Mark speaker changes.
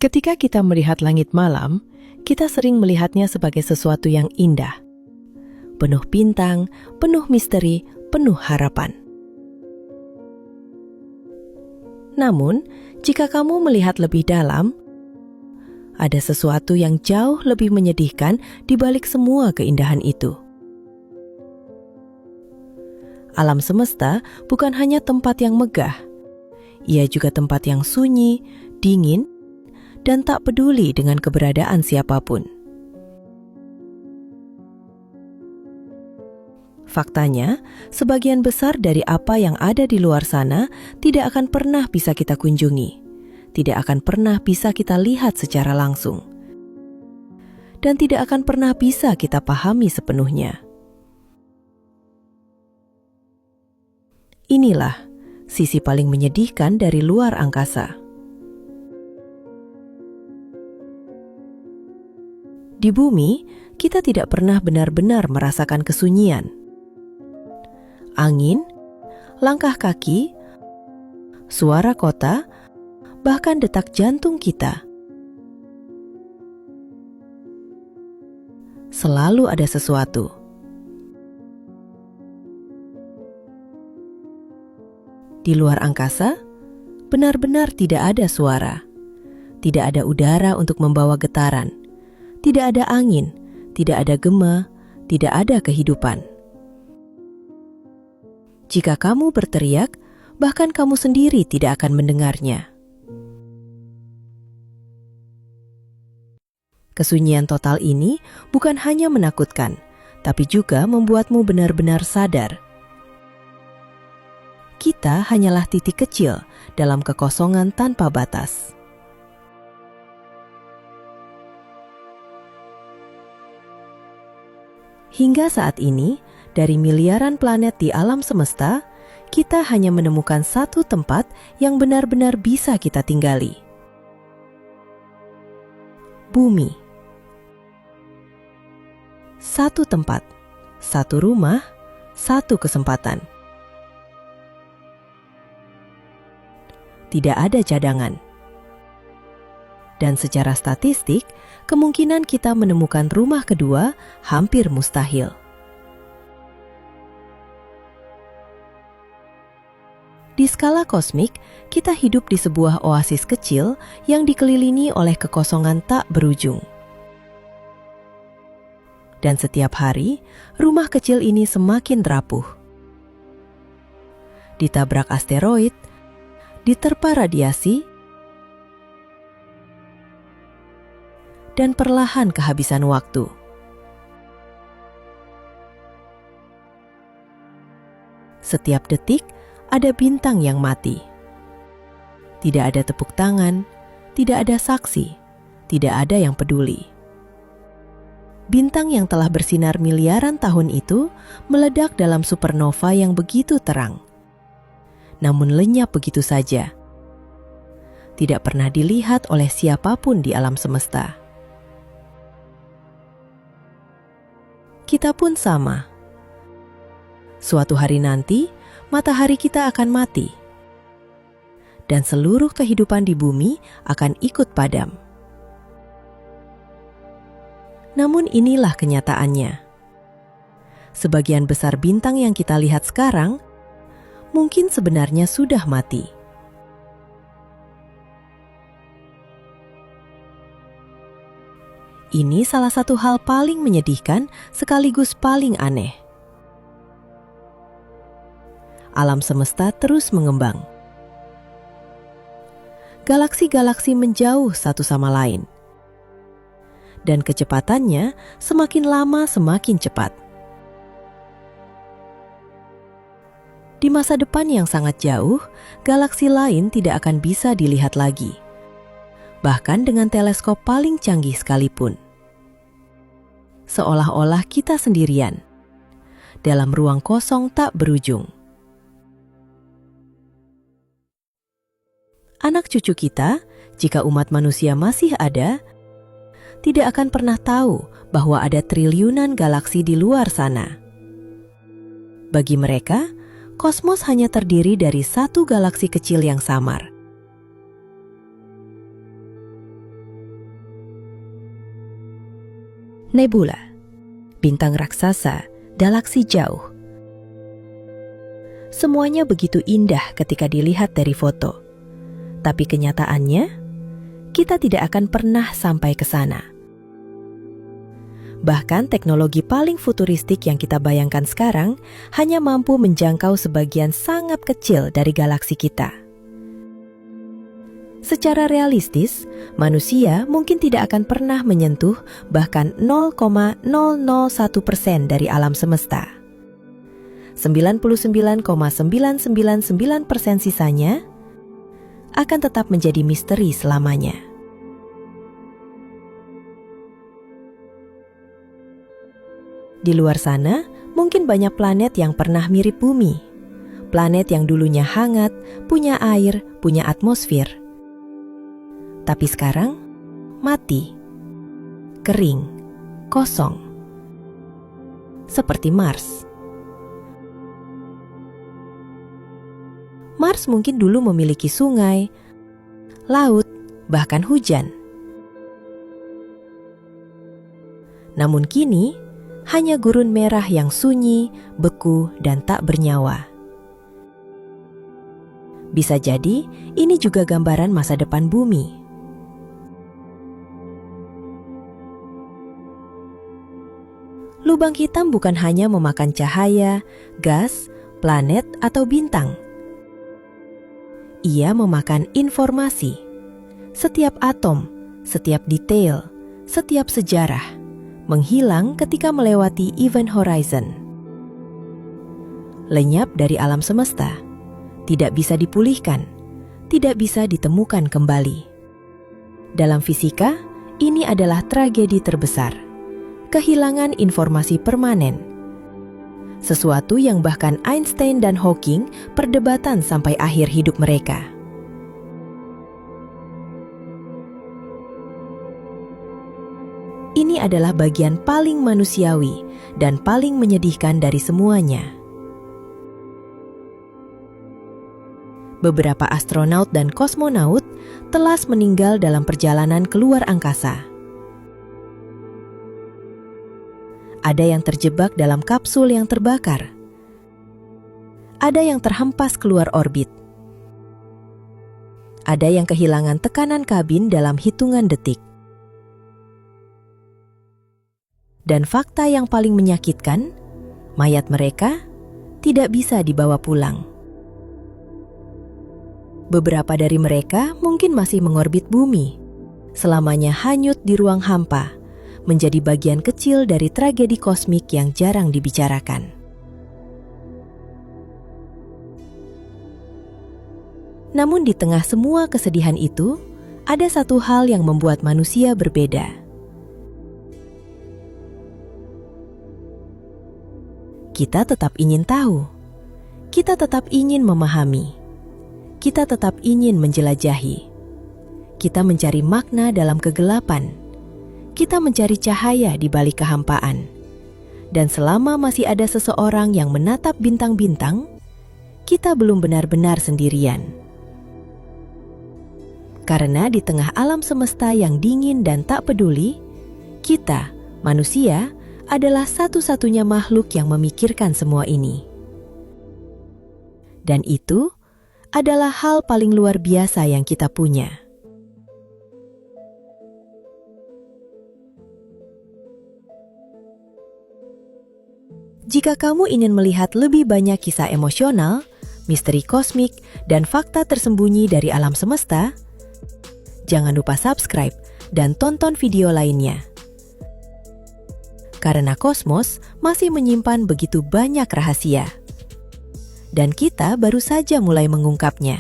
Speaker 1: Ketika kita melihat langit malam, kita sering melihatnya sebagai sesuatu yang indah. Penuh bintang, penuh misteri, penuh harapan. Namun, jika kamu melihat lebih dalam, ada sesuatu yang jauh lebih menyedihkan di balik semua keindahan itu. Alam semesta bukan hanya tempat yang megah, ia juga tempat yang sunyi, dingin, dan tak peduli dengan keberadaan siapapun. Faktanya, sebagian besar dari apa yang ada di luar sana tidak akan pernah bisa kita kunjungi, tidak akan pernah bisa kita lihat secara langsung, dan tidak akan pernah bisa kita pahami sepenuhnya. Inilah sisi paling menyedihkan dari luar angkasa. Di bumi, kita tidak pernah benar-benar merasakan kesunyian. Angin, langkah kaki, suara kota, bahkan detak jantung kita. Selalu ada sesuatu. Di luar angkasa, benar-benar tidak ada suara. Tidak ada udara untuk membawa getaran. Tidak ada angin, tidak ada gema, tidak ada kehidupan. Jika kamu berteriak, bahkan kamu sendiri tidak akan mendengarnya. Kesunyian total ini bukan hanya menakutkan, tapi juga membuatmu benar-benar sadar. Kita hanyalah titik kecil dalam kekosongan tanpa batas. Hingga saat ini, dari miliaran planet di alam semesta, kita hanya menemukan satu tempat yang benar-benar bisa kita tinggali. Bumi. Satu tempat, satu rumah, satu kesempatan. Tidak ada cadangan. Dan secara statistik, kemungkinan kita menemukan rumah kedua hampir mustahil. Di skala kosmik, kita hidup di sebuah oasis kecil yang dikelilingi oleh kekosongan tak berujung. Dan setiap hari, rumah kecil ini semakin rapuh. Ditabrak asteroid, diterpa radiasi, dan perlahan kehabisan waktu. Setiap detik ada bintang yang mati. Tidak ada tepuk tangan, tidak ada saksi, tidak ada yang peduli. Bintang yang telah bersinar miliaran tahun itu meledak dalam supernova yang begitu terang, namun lenyap begitu saja. Tidak pernah dilihat oleh siapapun di alam semesta. Kita pun sama. Suatu hari nanti, matahari kita akan mati. Dan seluruh kehidupan di bumi akan ikut padam. Namun inilah kenyataannya. Sebagian besar bintang yang kita lihat sekarang, mungkin sebenarnya sudah mati. Ini salah satu hal paling menyedihkan sekaligus paling aneh. Alam semesta terus mengembang. Galaksi-galaksi menjauh satu sama lain. Dan kecepatannya semakin lama semakin cepat. Di masa depan yang sangat jauh, galaksi lain tidak akan bisa dilihat lagi. Bahkan dengan teleskop paling canggih sekalipun. Seolah-olah kita sendirian, dalam ruang kosong tak berujung. Anak cucu kita, jika umat manusia masih ada, tidak akan pernah tahu bahwa ada triliunan galaksi di luar sana. Bagi mereka, kosmos hanya terdiri dari satu galaksi kecil yang samar. Nebula, bintang raksasa, galaksi jauh. Semuanya begitu indah ketika dilihat dari foto. Tapi kenyataannya, kita tidak akan pernah sampai ke sana. Bahkan teknologi paling futuristik yang kita bayangkan sekarang hanya mampu menjangkau sebagian sangat kecil dari galaksi kita. Secara realistis, manusia mungkin tidak akan pernah menyentuh bahkan 0,001% dari alam semesta. 99,999% sisanya akan tetap menjadi misteri selamanya. Di luar sana, mungkin banyak planet yang pernah mirip Bumi. Planet yang dulunya hangat, punya air, punya atmosfer. Tapi sekarang, mati, kering, kosong. Seperti Mars. Mars mungkin dulu memiliki sungai, laut, bahkan hujan. Namun kini, hanya gurun merah yang sunyi, beku, dan tak bernyawa. Bisa jadi, ini juga gambaran masa depan Bumi. Lubang hitam bukan hanya memakan cahaya, gas, planet, atau bintang. Ia memakan informasi. Setiap atom, setiap detail, setiap sejarah menghilang ketika melewati event horizon. Lenyap dari alam semesta, tidak bisa dipulihkan, tidak bisa ditemukan kembali. Dalam fisika, ini adalah tragedi terbesar. Kehilangan informasi permanen. Sesuatu yang bahkan Einstein dan Hawking perdebatan sampai akhir hidup mereka. Ini adalah bagian paling manusiawi dan paling menyedihkan dari semuanya. Beberapa astronaut dan kosmonaut telas meninggal dalam perjalanan keluar angkasa. Ada yang terjebak dalam kapsul yang terbakar. Ada yang terhempas keluar orbit. Ada yang kehilangan tekanan kabin dalam hitungan detik. Dan fakta yang paling menyakitkan, mayat mereka tidak bisa dibawa pulang. Beberapa dari mereka mungkin masih mengorbit bumi, selamanya hanyut di ruang hampa, menjadi bagian kecil dari tragedi kosmik yang jarang dibicarakan. Namun di tengah semua kesedihan itu, ada satu hal yang membuat manusia berbeda. Kita tetap ingin tahu, kita tetap ingin memahami, kita tetap ingin menjelajahi. Kita mencari makna dalam kegelapan. Kita mencari cahaya di balik kehampaan. Dan selama masih ada seseorang yang menatap bintang-bintang, kita belum benar-benar sendirian. Karena di tengah alam semesta yang dingin dan tak peduli, kita, manusia, adalah satu-satunya makhluk yang memikirkan semua ini. Dan itu adalah hal paling luar biasa yang kita punya. Jika kamu ingin melihat lebih banyak kisah emosional, misteri kosmik, dan fakta tersembunyi dari alam semesta, jangan lupa subscribe dan tonton video lainnya. Karena kosmos masih menyimpan begitu banyak rahasia. Dan kita baru saja mulai mengungkapnya.